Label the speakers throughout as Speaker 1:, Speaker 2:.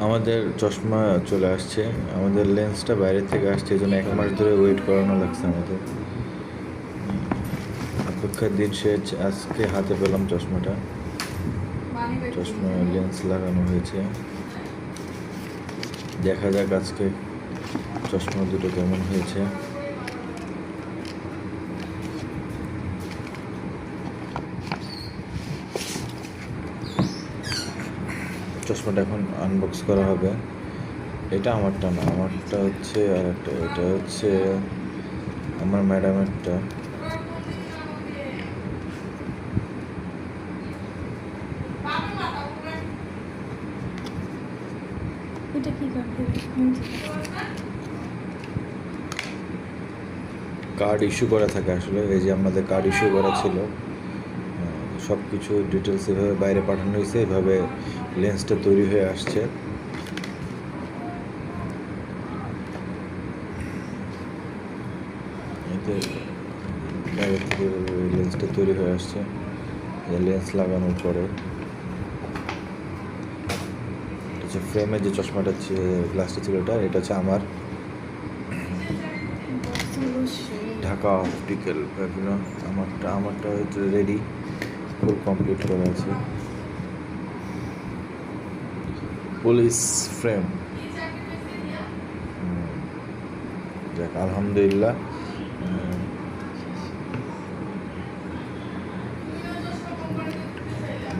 Speaker 1: আমাদের চশমা চলে আসছে, আমাদের লেন্সটা বাইরে থেকে আসছে, এই জন্য 1 মাস ধরে ওয়েট করানো লাগছে আমাদের। অপেক্ষার দিন শেষ, আজকে হাতে পেলাম চশমাটা। চশমা লেন্স লাগানো হয়েছে, দেখা যাক আজকে চশমা দুটো কেমন হয়েছে। চশমাটা এখন আনবক্স করা হবে। এটা আমারটা না, আমারটা হচ্ছে আর একটা, এটা হচ্ছে আমার ম্যাডামেরটা। কার্ড ইস্যু করা থাকে আসলে, এই যে আমাদের কার্ড ইস্যু করা ছিল, সব কিছু ডিটেলস এভাবে বাইরে পাঠানো হয়েছে, এভাবে লেন্সটা তৈরি হয়ে আসছে। এতে বাইরে থেকে লেন্সটা তৈরি হয়ে আসছে, লেন্স লাগানোর পরে হচ্ছে ফ্রেমের যে চশমাটা গ্লাসটা ছিল, এটা হচ্ছে আমার ঢাকা অপটিক্যাল প্যাভিলিয়ন। আমারটা হচ্ছে রেডি, ফুল কমপ্লিট করা আছে। পুলিশ ফ্রেম, যাক আলহামদুলিল্লাহ।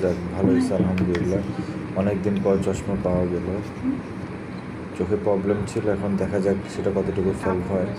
Speaker 1: যাক ভালো হয়েছে আলহামদুলিল্লাহ, অনেকদিন পর চশমা পাওয়া গেল। চোখে প্রবলেম ছিল, এখন দেখা যাক সেটা কতটুকু সলভ হয়।